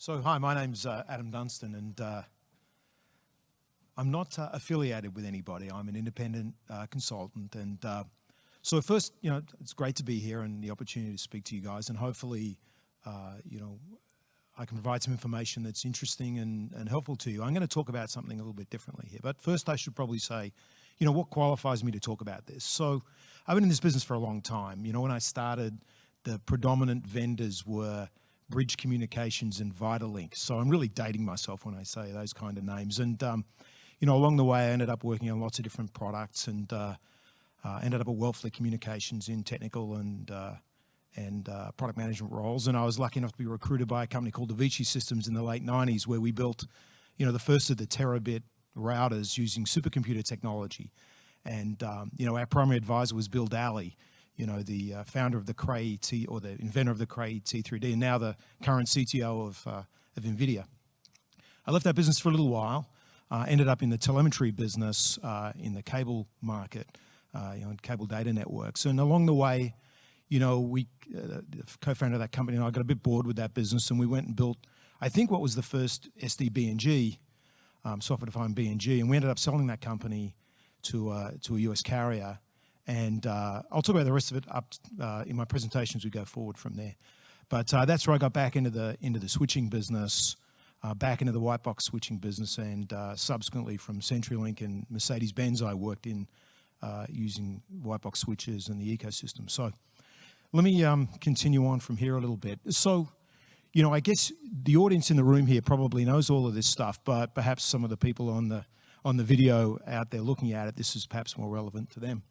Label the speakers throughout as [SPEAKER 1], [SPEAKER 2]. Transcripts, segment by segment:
[SPEAKER 1] So, hi, my name's Adam Dunstan, and I'm not affiliated with anybody. I'm an independent consultant, and so first, it's great to be here and the opportunity to speak to you guys, and hopefully, I can provide some information that's interesting and helpful to you. I'm going to talk about something a little bit differently here, but first I should probably say, what qualifies me to talk about this? So, I've been in this business for a long time. When I started, the predominant vendors were Bridge Communications and Vitalink. So I'm really dating myself when I say those kind of names. And, along the way, I ended up working on lots of different products and ended up at Welfare Communications in technical and product management roles. And I was lucky enough to be recruited by a company called Avicii Systems in the late 90s, where we built, the first of the terabit routers using supercomputer technology. And, our primary advisor was Bill Daly, the founder of the Cray T, or the inventor of the Cray T3D, and now the current CTO of NVIDIA. I left that business for a little while, ended up in the telemetry business in the cable market, cable data networks. And along the way, we, the co-founder of that company and I got a bit bored with that business, and we went and built, I think, what was the first SD-BNG, software-defined BNG, and we ended up selling that company to a US carrier. And I'll talk about the rest of it up in my presentation as we go forward from there. But that's where I got back into the switching business, back into the white box switching business, and subsequently from CenturyLink and Mercedes-Benz, I worked in using white box switches and the ecosystem. So let me continue on from here a little bit. So, I guess the audience in the room here probably knows all of this stuff, but perhaps some of the people on the video out there looking at it, this is perhaps more relevant to them.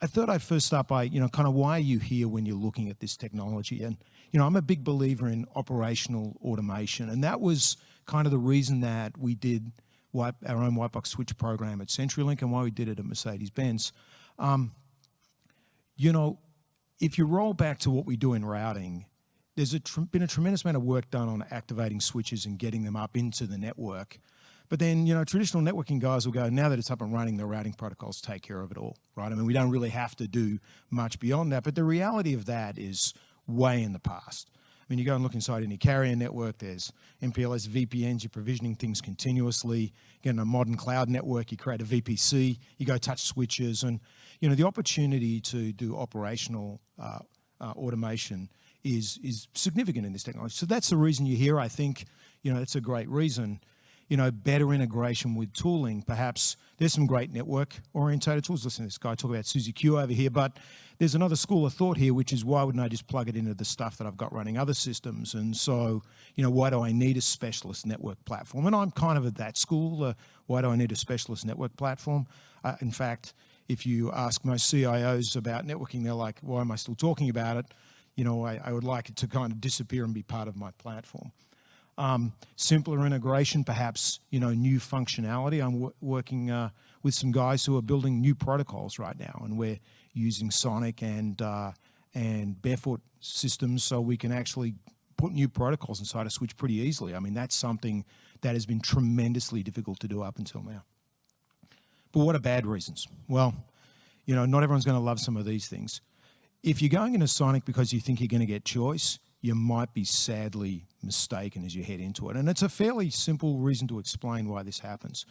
[SPEAKER 1] I thought I'd first start by, kind of why are you here when you're looking at this technology? And, I'm a big believer in operational automation. And that was kind of the reason that we did our own white box switch program at CenturyLink and why we did it at Mercedes-Benz. If you roll back to what we do in routing, there's been a tremendous amount of work done on activating switches and getting them up into the network. But then, traditional networking guys will go, now that it's up and running, the routing protocols take care of it all, right? I mean, we don't really have to do much beyond that. But the reality of that is way in the past. I mean, you go and look inside any carrier network, there's MPLS, VPNs, you're provisioning things continuously. You get a modern cloud network, you create a VPC, you go touch switches. And, the opportunity to do operational automation is significant in this technology. So that's the reason you're here. I think, it's a great reason. Better integration with tooling. Perhaps there's some great network-orientated tools. Listen to this guy talk about Suzy Q over here, but there's another school of thought here, which is why wouldn't I just plug it into the stuff that I've got running other systems? And so, why do I need a specialist network platform? And I'm kind of at that school. Why do I need a specialist network platform? In fact, if you ask most CIOs about networking, they're like, why am I still talking about it? I would like it to kind of disappear and be part of my platform. Simpler integration, perhaps, new functionality. I'm working with some guys who are building new protocols right now, and we're using Sonic and Barefoot systems so we can actually put new protocols inside a switch pretty easily. I mean, that's something that has been tremendously difficult to do up until now. But what are bad reasons? Well, not everyone's going to love some of these things. If you're going into Sonic because you think you're going to get choice, you might be sadly mistaken as you head into it. And it's a fairly simple reason to explain why this happens.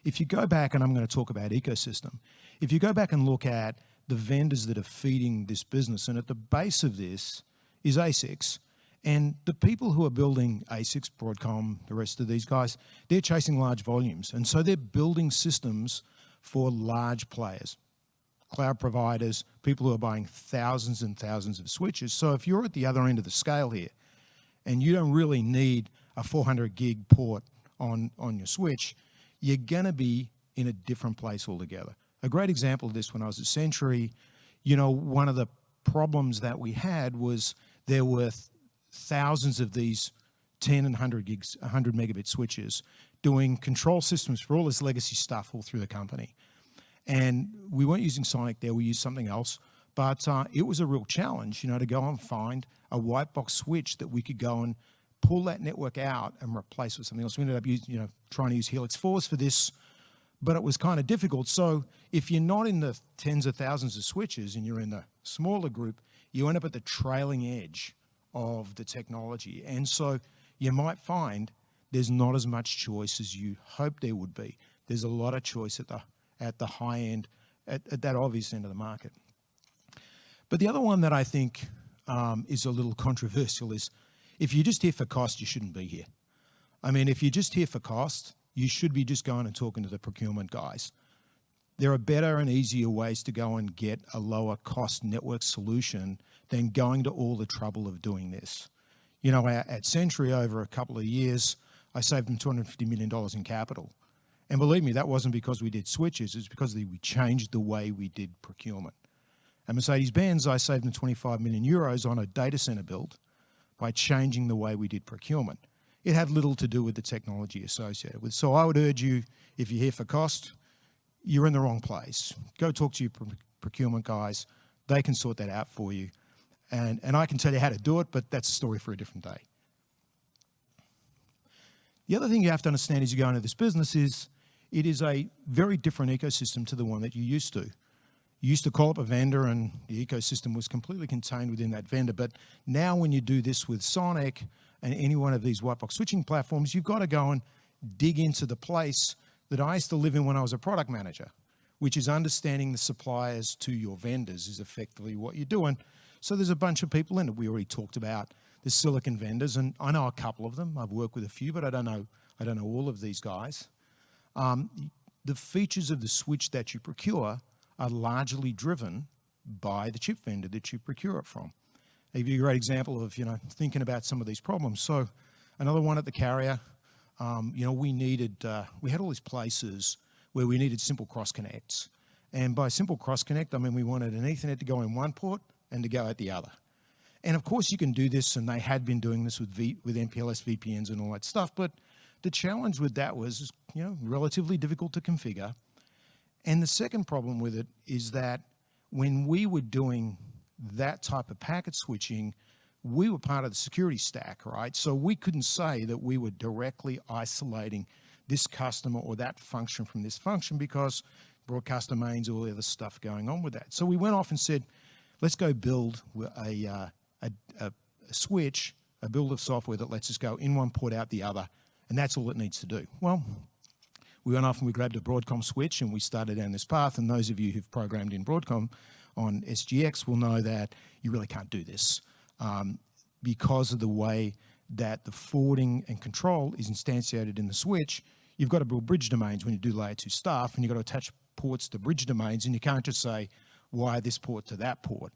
[SPEAKER 1] If you go back, and I'm going to talk about ecosystem, if you go back and look at the vendors that are feeding this business, and at the base of this is ASICs, and the people who are building ASICs, Broadcom, the rest of these guys, they're chasing large volumes. And so they're building systems for large players. Cloud providers, people who are buying thousands and thousands of switches. So if you're at the other end of the scale here, and you don't really need a 400 gig port on your switch, you're gonna be in a different place altogether. A great example of this, when I was at Century, one of the problems that we had was there were thousands of these 10 and 100 gigs, 100 megabit switches doing control systems for all this legacy stuff all through the company. And we weren't using Sonic there, we used something else. But it was a real challenge, to go and find a white box switch that we could go and pull that network out and replace with something else. We ended up using, trying to use Helix 4s for this, but it was kind of difficult. So if you're not in the tens of thousands of switches and you're in the smaller group, you end up at the trailing edge of the technology. And so you might find there's not as much choice as you hoped there would be. There's a lot of choice at the high end, at that obvious end of the market. But the other one that I think is a little controversial is, if you're just here for cost, you shouldn't be here. I mean, if you're just here for cost, you should be just going and talking to the procurement guys. There are better and easier ways to go and get a lower cost network solution than going to all the trouble of doing this. You know, at Century, over a couple of years, I saved them $250 million in capital. And believe me, that wasn't because we did switches, it's because we changed the way we did procurement. At Mercedes-Benz, I saved them 25 million euros on a data center build by changing the way we did procurement. It had little to do with the technology associated with it. So I would urge you, if you're here for cost, you're in the wrong place. Go talk to your procurement guys. They can sort that out for you. And I can tell you how to do it, but that's a story for a different day. The other thing you have to understand as you go into this business is it is a very different ecosystem to the one that you used to. You used to call up a vendor and the ecosystem was completely contained within that vendor. But now when you do this with Sonic and any one of these white box switching platforms, you've got to go and dig into the place that I used to live in when I was a product manager, which is understanding the suppliers to your vendors is effectively what you're doing. So there's a bunch of people in it. We already talked about the silicon vendors, and I know a couple of them. I've worked with a few, but I don't know all of these guys. The features of the switch that you procure are largely driven by the chip vendor that you procure it from. I'll give you a great example of, thinking about some of these problems. So another one at the carrier, we had all these places where we needed simple cross connects. And by simple cross connect, I mean we wanted an Ethernet to go in one port and to go out the other. And of course you can do this, and they had been doing this with MPLS VPNs and all that stuff, but the challenge with that was, relatively difficult to configure. And the second problem with it is that when we were doing that type of packet switching, we were part of the security stack, right? So we couldn't say that we were directly isolating this customer or that function from this function because broadcast domains, all the other stuff going on with that. So we went off and said, let's go build a switch, a build of software that lets us go in one port, out the other, and that's all it needs to do. Well, we went off and we grabbed a Broadcom switch and we started down this path, and those of you who've programmed in Broadcom on SGX will know that you really can't do this because of the way that the forwarding and control is instantiated in the switch. You've got to build bridge domains when you do layer 2 stuff, and you've got to attach ports to bridge domains, and you can't just say, wire this port to that port.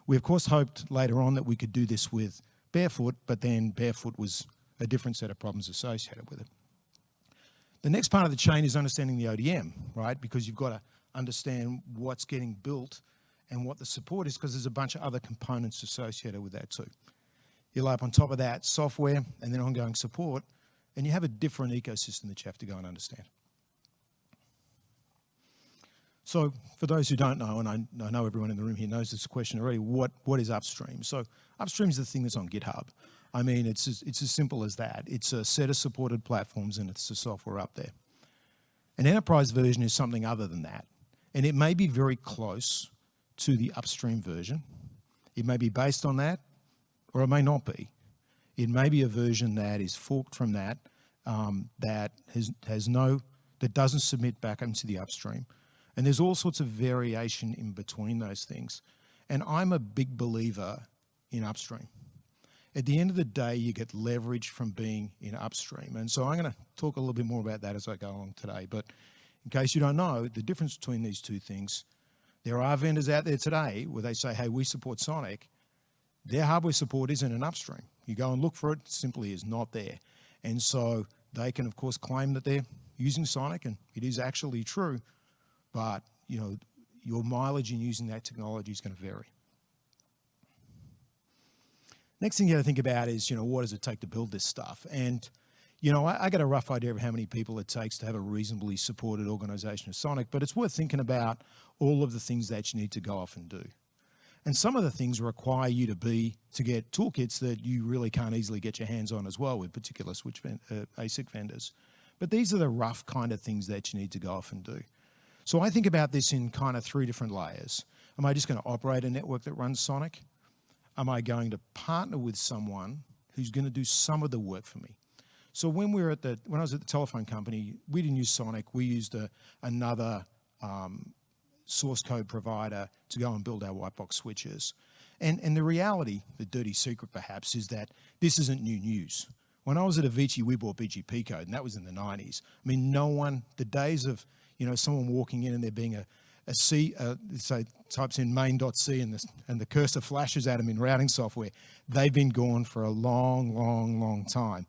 [SPEAKER 1] We, of course, hoped later on that we could do this with Barefoot, but then Barefoot was a different set of problems associated with it. The next part of the chain is understanding the ODM, right? Because you've got to understand what's getting built and what the support is, because there's a bunch of other components associated with that too. You lay up on top of that software and then ongoing support, and you have a different ecosystem that you have to go and understand. So for those who don't know, and I know everyone in the room here knows this question already, what is Upstream? So Upstream is the thing that's on GitHub. I mean, it's as simple as that. It's a set of supported platforms and it's the software up there. An enterprise version is something other than that. And it may be very close to the Upstream version. It may be based on that, or it may not be. It may be a version that is forked from that, that doesn't submit back into the Upstream. And there's all sorts of variation in between those things. And I'm a big believer in Upstream. At the end of the day, you get leverage from being in Upstream. And so I'm going to talk a little bit more about that as I go along today. But in case you don't know, the difference between these two things, there are vendors out there today where they say, hey, we support Sonic. Their hardware support isn't in Upstream. You go and look for it, simply is not there. And so they can, of course, claim that they're using Sonic, and it is actually true. But, your mileage in using that technology is going to vary. Next thing you got to think about is, what does it take to build this stuff? And, I got a rough idea of how many people it takes to have a reasonably supported organization of Sonic, but it's worth thinking about all of the things that you need to go off and do. And some of the things require you to get toolkits that you really can't easily get your hands on as well with particular ASIC vendors. But these are the rough kind of things that you need to go off and do. So I think about this in kind of 3 different layers. Am I just going to operate a network that runs Sonic? Am I going to partner with someone who's going to do some of the work for me. So when I was at the telephone company, we didn't use Sonic. We used another source code provider to go and build our white box switches. And the reality, the dirty secret perhaps, is that this isn't new news. When I was at Avicii, we bought BGP code, and that was in the 90s. I mean, the days of, someone walking in and there being say types in main.c and the cursor flashes at them in routing software, they've been gone for a long, long, long time.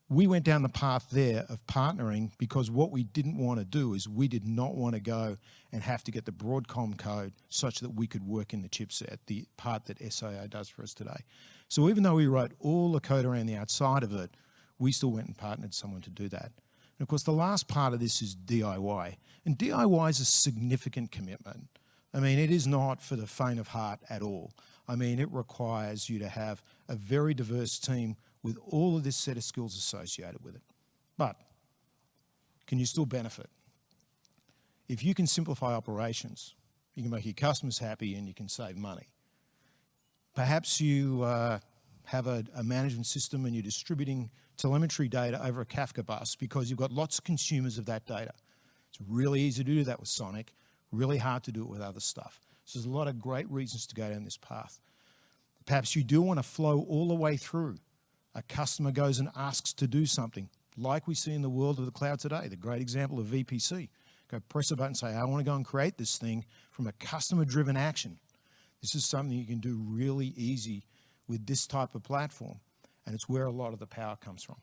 [SPEAKER 1] We went down the path there of partnering because what we didn't want to do is we did not want to go and have to get the Broadcom code such that we could work in the chipset, the part that SIO does for us today. So even though we wrote all the code around the outside of it, we still went and partnered someone to do that. And of course, the last part of this is DIY. And DIY is a significant commitment. I mean, it is not for the faint of heart at all. I mean, it requires you to have a very diverse team with all of this set of skills associated with it. But can you still benefit? If you can simplify operations, you can make your customers happy and you can save money. Perhaps you have a management system and you're distributing telemetry data over a Kafka bus because you've got lots of consumers of that data. It's really easy to do that with Sonic, really hard to do it with other stuff. So there's a lot of great reasons to go down this path. Perhaps you do want to flow all the way through. A customer goes and asks to do something, like we see in the world of the cloud today, the great example of VPC. Go press a button and say, I want to go and create this thing from a customer-driven action. This is something you can do really easy with this type of platform, and it's where a lot of the power comes from.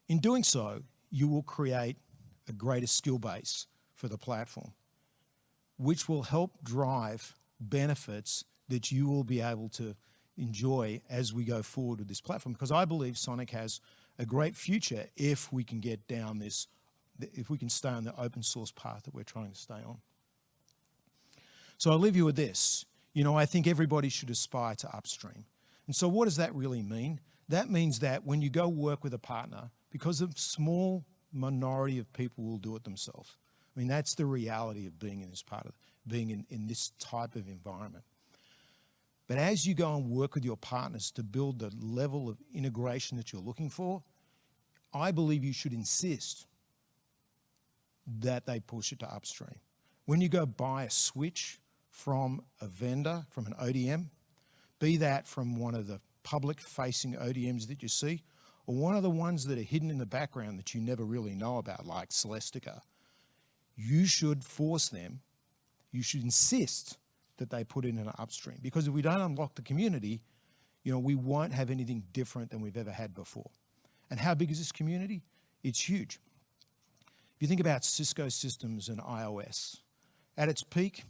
[SPEAKER 1] In doing so, you will create a greater skill base for the platform, which will help drive benefits that you will be able to enjoy as we go forward with this platform. Because I believe Sonic has a great future if we can get down this, if we can stay on the open source path that we're trying to stay on. So I'll leave you with this. I think everybody should aspire to Upstream. And so what does that really mean? That means that when you go work with a partner, because a small minority of people will do it themselves. I mean, that's the reality of being in this in this type of environment. But as you go and work with your partners to build the level of integration that you're looking for, I believe you should insist that they push it to Upstream. When you go buy a switch from a vendor, from an ODM, be that from one of the public-facing ODMs that you see, or one of the ones that are hidden in the background that you never really know about, like Celestica, you should force them, you should insist that they put in an Upstream. Because if we don't unlock the community, we won't have anything different than we've ever had before. And how big is this community? It's huge. If you think about Cisco systems and iOS, at its peak,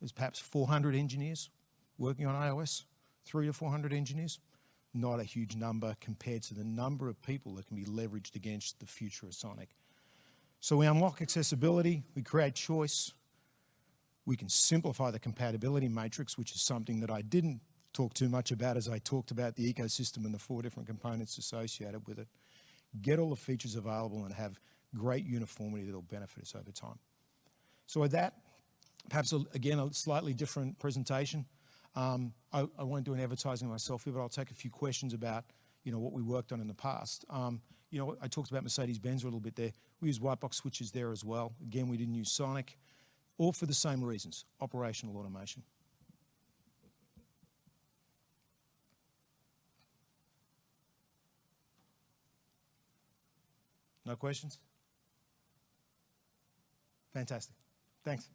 [SPEAKER 1] there's perhaps 400 engineers working on iOS, 300 to 400 engineers. Not a huge number compared to the number of people that can be leveraged against the future of Sonic. So we unlock accessibility, we create choice, we can simplify the compatibility matrix, which is something that I didn't talk too much about as I talked about the ecosystem and the 4 different components associated with it. Get all the features available and have great uniformity that will benefit us over time. So with that, perhaps again, a slightly different presentation. I won't do an advertising myself here, but I'll take a few questions about what we worked on in the past. I talked about Mercedes-Benz a little bit there. We use white box switches there as well. Again, we didn't use Sonic, all for the same reasons, operational automation. No questions? Fantastic. Thanks.